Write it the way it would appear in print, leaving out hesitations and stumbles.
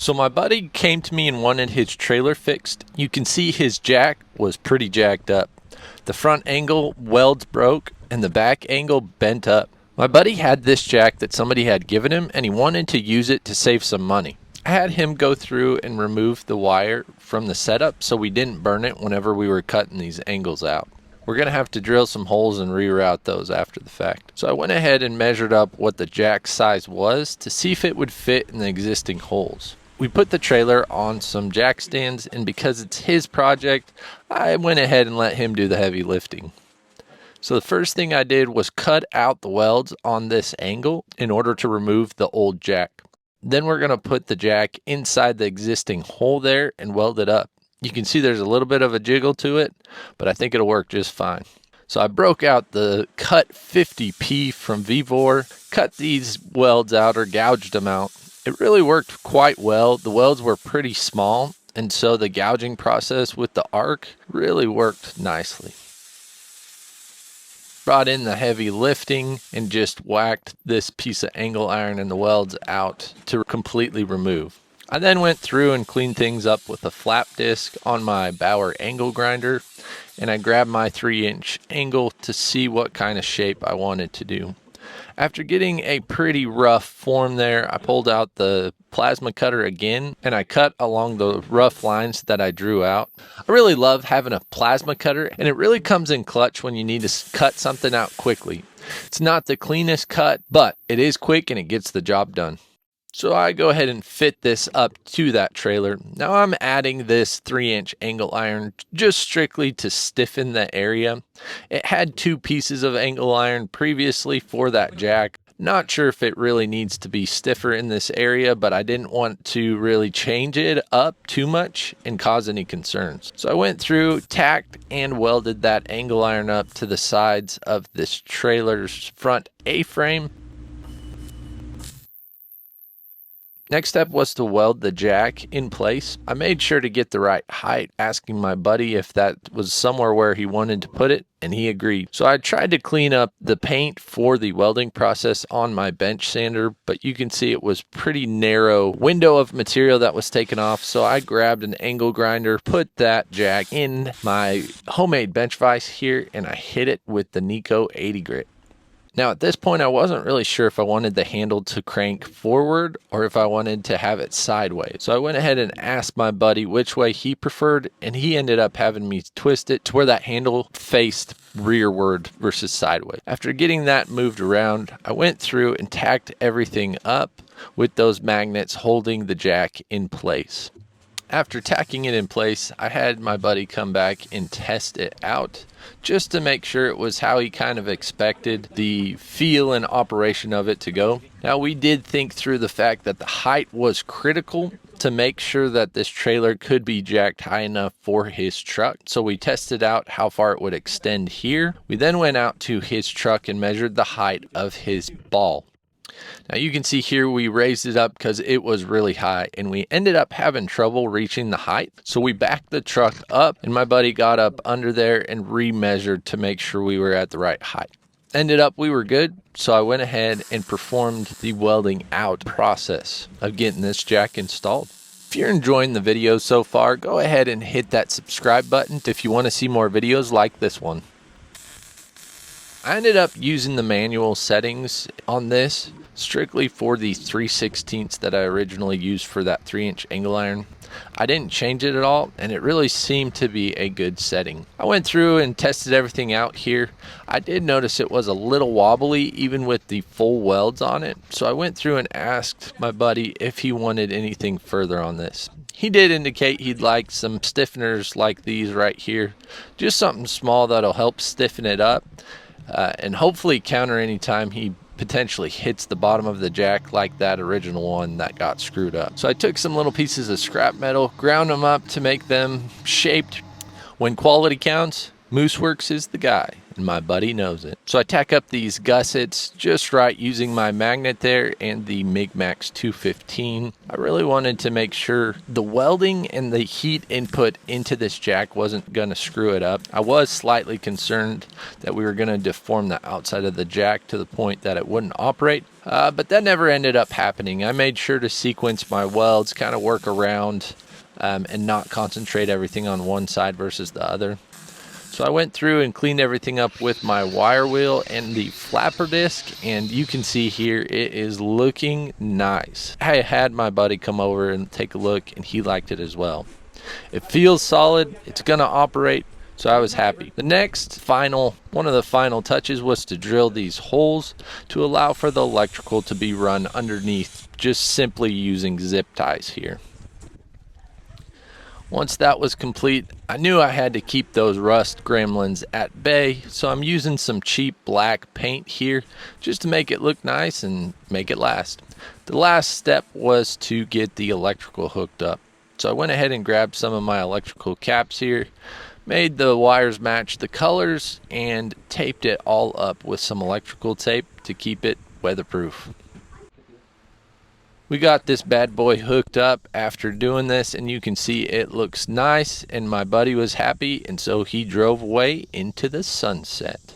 So my buddy came to me and wanted his trailer fixed. You can see his jack was pretty jacked up. The front angle welds broke and the back angle bent up. My buddy had this jack that somebody had given him and he wanted to use it to save some money. I had him go through and remove the wire from the setup so we didn't burn it whenever we were cutting these angles out. We're going to have to drill some holes and reroute those after the fact. So I went ahead and measured up what the jack size was to see if it would fit in the existing holes. We put the trailer on some jack stands, and because it's his project, I went ahead and let him do the heavy lifting. So the first thing I did was cut out the welds on this angle in order to remove the old jack. Then we're going to put the jack inside the existing hole there and weld it up. You can see there's a little bit of a jiggle to it, but I think it'll work just fine. So I broke out the cut 50P from Vevor, cut these welds out or gouged them out. It really worked quite well. The welds were pretty small, and so the gouging process with the arc really worked nicely. Brought in the heavy lifting and just whacked this piece of angle iron and the welds out to completely remove. I then went through and cleaned things up with a flap disc on my Bauer angle grinder, and I grabbed my 3-inch angle to see what kind of shape I wanted to do. After getting a pretty rough form there, I pulled out the plasma cutter again and I cut along the rough lines that I drew out. I really love having a plasma cutter, and it really comes in clutch when you need to cut something out quickly. It's not the cleanest cut, but it is quick and it gets the job done. So I go ahead and fit this up to that trailer. Now I'm adding this 3-inch angle iron just strictly to stiffen the area. It had 2 pieces of angle iron previously for that jack. Not sure if it really needs to be stiffer in this area, but I didn't want to really change it up too much and cause any concerns. So I went through, tacked, and welded that angle iron up to the sides of this trailer's front A-frame. Next step was to weld the jack in place. I made sure to get the right height, asking my buddy if that was somewhere where he wanted to put it, and he agreed. So I tried to clean up the paint for the welding process on my bench sander, but you can see it was pretty narrow window of material that was taken off. So I grabbed an angle grinder, put that jack in my homemade bench vise here, and I hit it with the Nico 80 grit. Now at this point I wasn't really sure if I wanted the handle to crank forward or if I wanted to have it sideways. So I went ahead and asked my buddy which way he preferred, and he ended up having me twist it to where that handle faced rearward versus sideways. After getting that moved around, I went through and tacked everything up with those magnets holding the jack in place. After tacking it in place, I had my buddy come back and test it out just to make sure it was how he kind of expected the feel and operation of it to go. Now we did think through the fact that the height was critical to make sure that this trailer could be jacked high enough for his truck. So we tested out how far it would extend here. We then went out to his truck and measured the height of his ball. Now you can see here we raised it up because it was really high and we ended up having trouble reaching the height. So we backed the truck up and my buddy got up under there and remeasured to make sure we were at the right height. Ended up we were good, so I went ahead and performed the welding out process of getting this jack installed. If you're enjoying the video so far, go ahead and hit that subscribe button if you want to see more videos like this one. I ended up using the manual settings on this strictly for the 3/16 that I originally used for that 3-inch angle iron. I didn't change it at all, and it really seemed to be a good setting. I went through and tested everything out here. I did notice it was a little wobbly even with the full welds on it, so I went through and asked my buddy if he wanted anything further on this. He did indicate he'd like some stiffeners like these right here, just something small that'll help stiffen it up and hopefully counter any time he potentially hits the bottom of the jack like that original one that got screwed up. So I took some little pieces of scrap metal, ground them up to make them shaped. When quality counts, Mooseworks is the guy. and my buddy knows it. So I tack up these gussets just right using my magnet there and the Mig Max 215. I really wanted to make sure the welding and the heat input into this jack wasn't going to screw it up. I was slightly concerned that we were going to deform the outside of the jack to the point that it wouldn't operate, but that never ended up happening. I made sure to sequence my welds, kind of work around and not concentrate everything on one side versus the other. So I went through and cleaned everything up with my wire wheel and the flapper disc, and you can see here it is looking nice. I had my buddy come over and take a look, and he liked it as well. It feels solid, it's gonna operate, so I was happy. The next one of the final touches was to drill these holes to allow for the electrical to be run underneath, just simply using zip ties here. Once that was complete, I knew I had to keep those rust gremlins at bay, so I'm using some cheap black paint here just to make it look nice and make it last. The last step was to get the electrical hooked up. So I went ahead and grabbed some of my electrical caps here, made the wires match the colors, and taped it all up with some electrical tape to keep it weatherproof. We got this bad boy hooked up after doing this, and you can see it looks nice, and my buddy was happy, and so he drove away into the sunset.